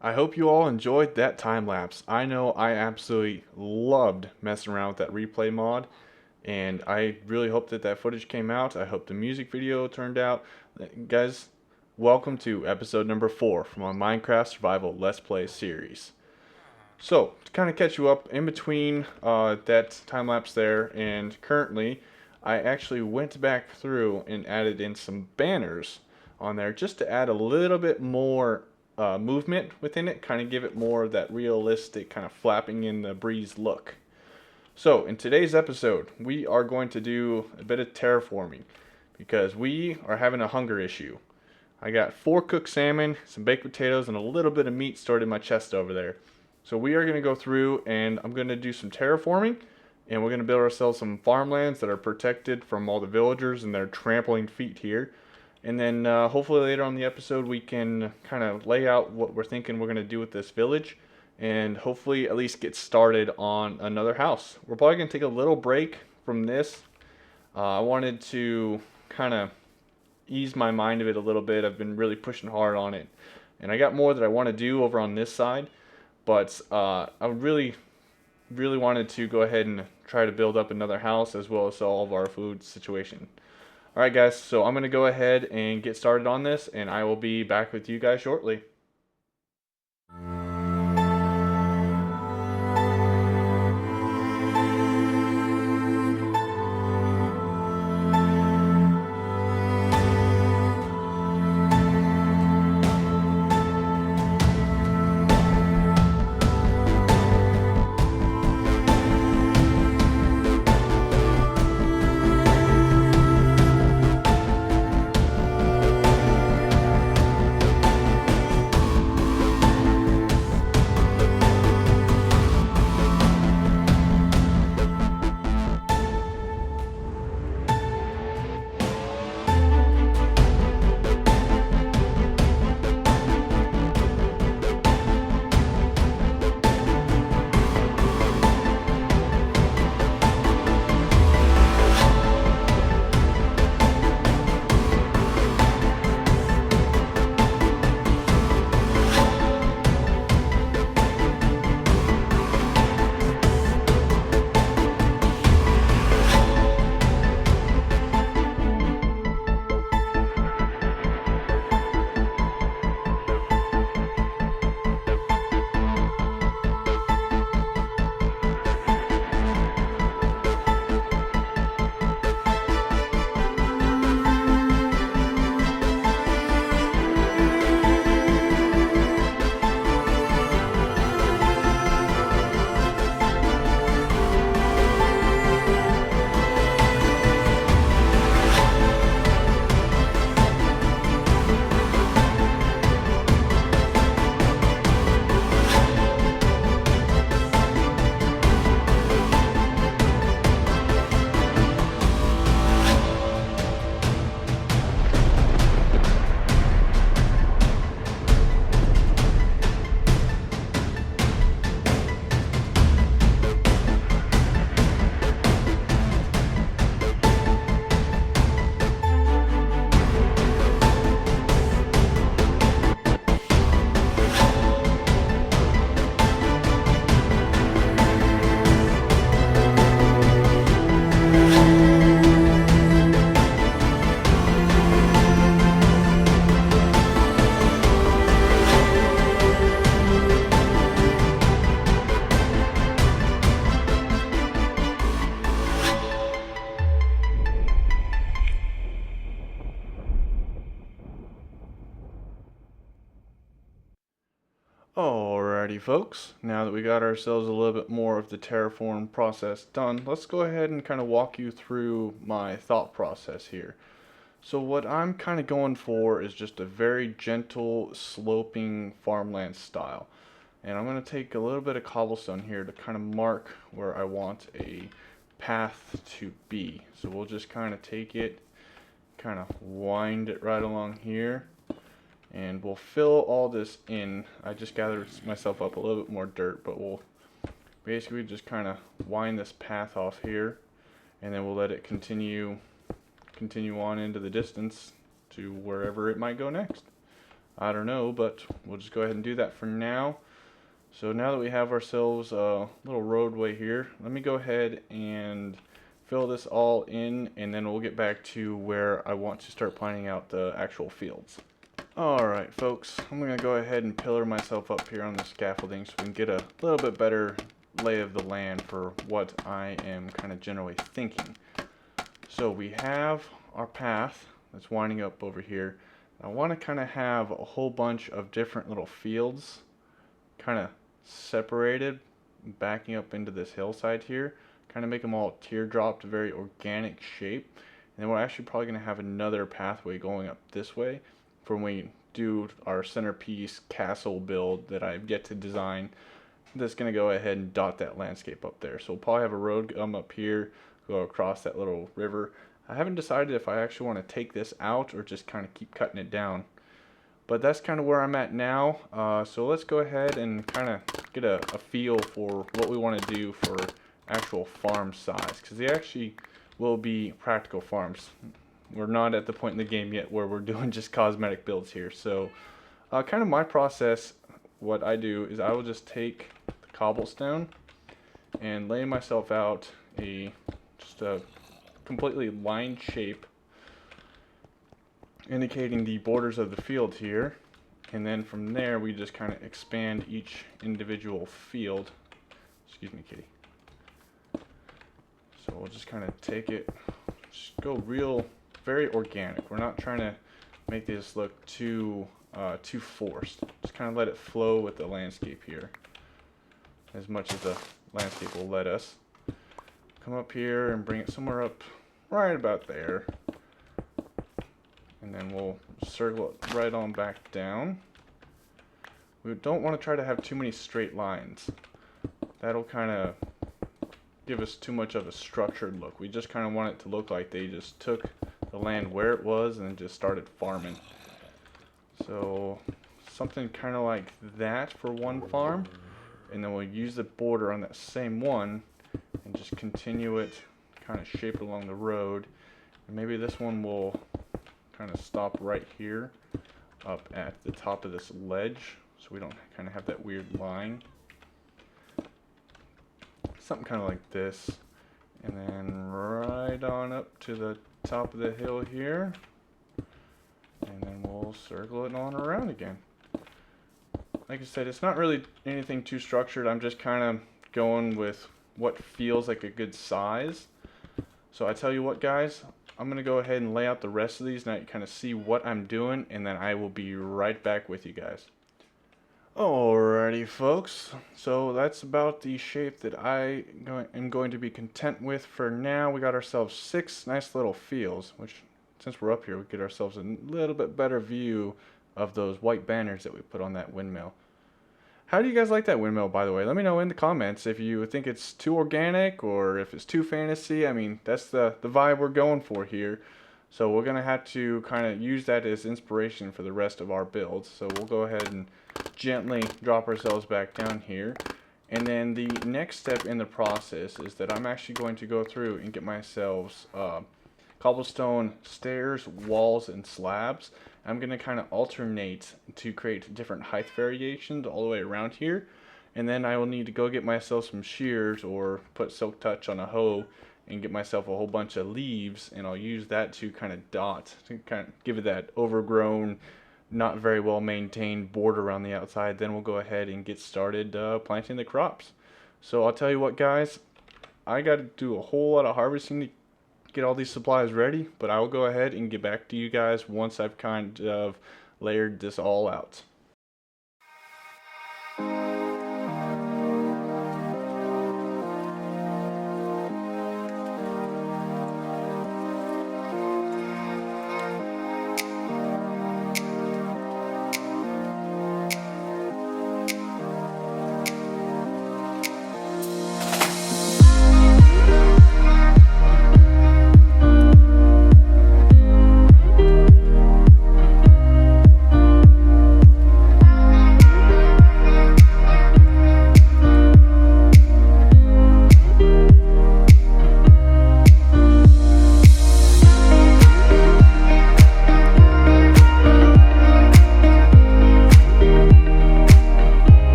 I hope you all enjoyed that time lapse. I know I absolutely loved messing around with that replay mod, and I really hope that that footage came out. I hope the music video turned out. Guys, welcome to episode number 4 from our Minecraft Survival Let's Play series. So, to kind of catch you up, in between that time lapse there and currently, I actually went back through and added in some banners on there just to add a little bit more movement within it, kind of give it more of that realistic kind of flapping in the breeze look. So in today's episode, we are going to do a bit of terraforming because we are having a hunger issue. I got 4 cooked salmon, some baked potatoes, and a little bit of meat stored in my chest over there. So we are going to go through and I'm going to do some terraforming, and we're going to build ourselves some farmlands that are protected from all the villagers and their trampling feet here. And then hopefully later on in the episode we can kind of lay out what we're thinking we're going to do with this village, and hopefully at least get started on another house. We're probably going to take a little break from this. I wanted to kind of ease my mind of it a little bit. I've been really pushing hard on it, and I got more that I want to do over on this side, but I really wanted to go ahead and try to build up another house as well as solve our food situation. Alright guys, so I'm going to go ahead and get started on this, and I will be back with you guys shortly. Alrighty folks, now that we got ourselves a little bit more of the terraform process done, let's go ahead and kind of walk you through my thought process here. So what I'm kind of going for is just a very gentle sloping farmland style. And I'm going to take a little bit of cobblestone here to kind of mark where I want a path to be. So we'll just kind of take it, kind of wind it right along here. And we'll fill all this in. I just gathered myself up a little bit more dirt, but we'll basically just kind of wind this path off here, and then we'll let it continue on into the distance to wherever it might go next. I don't know, but we'll just go ahead and do that for now. So now that we have ourselves a little roadway here, let me go ahead and fill this all in, and then we'll get back to where I want to start planning out the actual fields. Alright folks, I'm going to go ahead and pillar myself up here on the scaffolding so we can get a little bit better lay of the land for what I am kind of generally thinking. So we have our path that's winding up over here. I want to kind of have a whole bunch of different little fields kind of separated, backing up into this hillside here, kind of make them all teardropped, very organic shape. And then we're actually probably going to have another pathway going up this way for when we do our centerpiece castle build that I've yet to design. That's going to go ahead and dot that landscape up there. So we'll probably have a road come up here, go across that little river. I haven't decided if I actually want to take this out or just kind of keep cutting it down. But that's kind of where I'm at now. So let's go ahead and kind of get a feel for what we want to do for actual farm size, because they actually will be practical farms. We're not at the point in the game yet where we're doing just cosmetic builds here. So kind of my process, what I do is I will just take the cobblestone and lay myself out just a completely lined shape indicating the borders of the field here, and then from there we just kind of expand each individual field. Excuse me, kitty. So we'll just kind of take it, just go very organic. We're not trying to make this look too forced. Just kind of let it flow with the landscape here, as much as the landscape will let us. Come up here and bring it somewhere up right about there. And then we'll circle it right on back down. We don't want to try to have too many straight lines. That'll kind of give us too much of a structured look. We just kind of want it to look like they just took the land where it was and just started farming. So something kind of like that for one farm. And then we'll use the border on that same one and just continue it, kind of shape it along the road. And maybe this one will kind of stop right here up at the top of this ledge, so we don't kind of have that weird line. Something kind of like this, and then right on up to the top of the hill here, and then we'll circle it on around again. Like I said, it's not really anything too structured. I'm just kind of going with what feels like a good size. So I tell you what, guys, I'm going to go ahead and lay out the rest of these and I kind of see what I'm doing, and then I will be right back with you guys. Alrighty folks, so that's about the shape that I am going to be content with for now. We got ourselves 6 nice little fields, which since we're up here we get ourselves a little bit better view of those white banners that we put on that windmill. How do you guys like that windmill, by the way? Let me know in the comments if you think it's too organic or if it's too fantasy. I mean, that's the vibe we're going for here. So we're going to have to kind of use that as inspiration for the rest of our builds. So we'll go ahead and gently drop ourselves back down here. And then the next step in the process is that I'm actually going to go through and get myself cobblestone stairs, walls, and slabs. I'm going to kind of alternate to create different height variations all the way around here. And then I will need to go get myself some shears or put silk touch on a hoe and get myself a whole bunch of leaves, and I'll use that to kind of dot, to kind of give it that overgrown, not very well maintained border on the outside. Then we'll go ahead and get started planting the crops. So I'll tell you what, guys, I got to do a whole lot of harvesting to get all these supplies ready, but I will go ahead and get back to you guys once I've kind of layered this all out.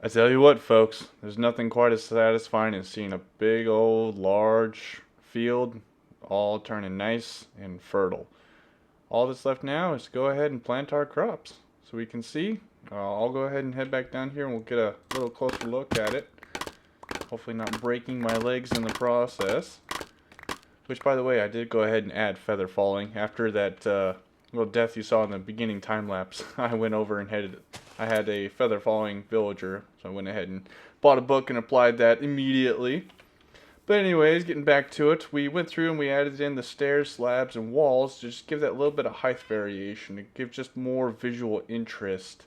I tell you what, folks, there's nothing quite as satisfying as seeing a big old large field all turning nice and fertile. All that's left now is to go ahead and plant our crops. So we can see, I'll go ahead and head back down here and we'll get a little closer look at it. Hopefully not breaking my legs in the process. Which, by the way, I did go ahead and add feather falling. After that little death you saw in the beginning time lapse, I went over and I had a feather falling villager. So I went ahead and bought a book and applied that immediately. But anyways, getting back to it, we went through and we added in the stairs, slabs, and walls to just give that little bit of height variation, to give just more visual interest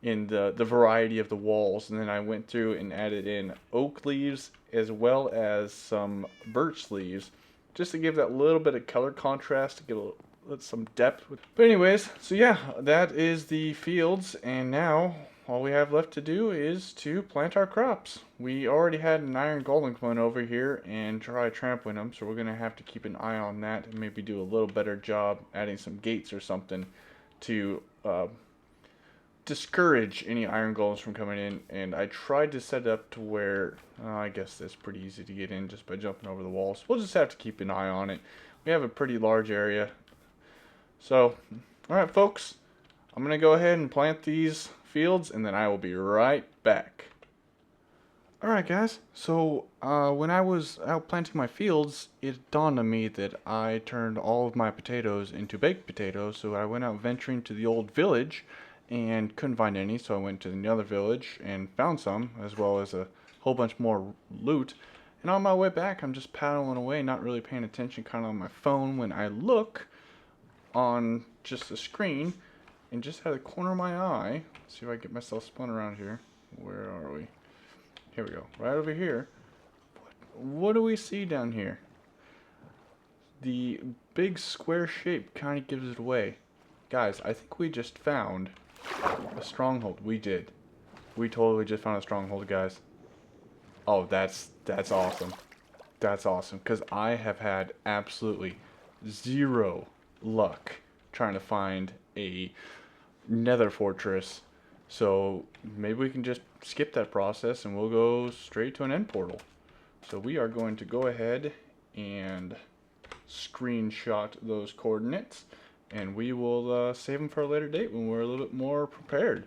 in the variety of the walls. And then I went through and added in oak leaves as well as some birch leaves, just to give that little bit of color contrast, to get some depth. But anyways, so yeah, that is the fields, and now all we have left to do is to plant our crops. We already had an iron golem come over here and try trampling them, so we're going to have to keep an eye on that and maybe do a little better job adding some gates or something to discourage any iron golems from coming in. And I tried to set it up to where I guess that's pretty easy to get in just by jumping over the walls. We'll just have to keep an eye on it. We have a pretty large area. So, alright folks, I'm going to go ahead and plant these fields, and then I will be right back. Alright guys, so when I was out planting my fields, it dawned on me that I turned all of my potatoes into baked potatoes, so I went out venturing to the old village and couldn't find any, so I went to the other village and found some, as well as a whole bunch more loot. And on my way back, I'm just paddling away, not really paying attention, kind of on my phone, when I look on just the screen, and just out of the corner of my eye, let's see if I can get myself spun around here. Where are we? Here we go, right over here. What do we see down here? The big square shape kind of gives it away. Guys, I think we just found a stronghold. We did. We totally just found a stronghold, guys. Oh, that's awesome. That's awesome, because I have had absolutely zero luck trying to find a nether fortress. So maybe we can just skip that process and we'll go straight to an end portal. So we are going to go ahead and screenshot those coordinates, and we will save them for a later date when we're a little bit more prepared.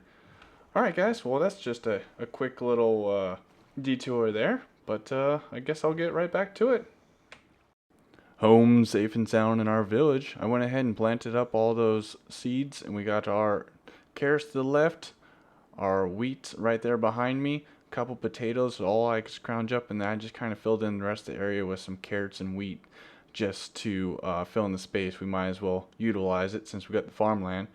Alright guys, well that's just a quick little detour there, but I guess I'll get right back to it. Home safe and sound in our village. I went ahead and planted up all those seeds, and we got our carrots to the left, our wheat right there behind me, a couple potatoes, all I could scrounge up, and then I just kind of filled in the rest of the area with some carrots and wheat just to fill in the space. We might as well utilize it since we got the farmland.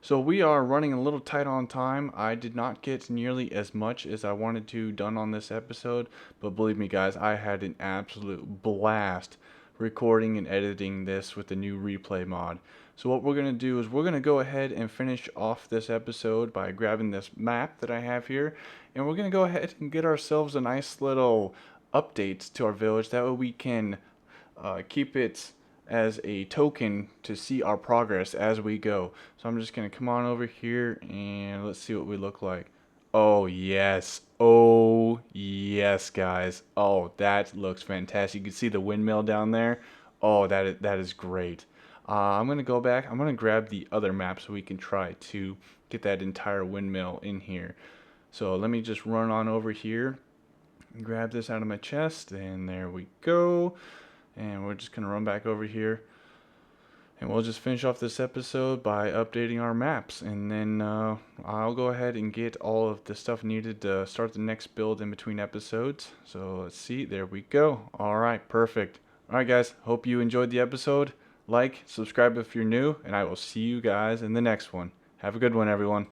So we are running a little tight on time. I did not get nearly as much as I wanted to done on this episode, but believe me guys, I had an absolute blast recording and editing this with the new replay mod. So what we're going to do is we're going to go ahead and finish off this episode by grabbing this map that I have here, and we're going to go ahead and get ourselves a nice little update to our village. That way we can keep it as a token to see our progress as we go. So I'm just going to come on over here and let's see what we look like. Oh yes, guys. Oh, that looks fantastic. You can see the windmill down there. Oh, that is great. I'm going to go back. I'm going to grab the other map so we can try to get that entire windmill in here. So let me just run on over here, grab this out of my chest, and there we go. And we're just going to run back over here, and we'll just finish off this episode by updating our maps. And then I'll go ahead and get all of the stuff needed to start the next build in between episodes. So let's see. There we go. Alright, perfect. Alright guys, hope you enjoyed the episode. Like, subscribe if you're new, and I will see you guys in the next one. Have a good one, everyone.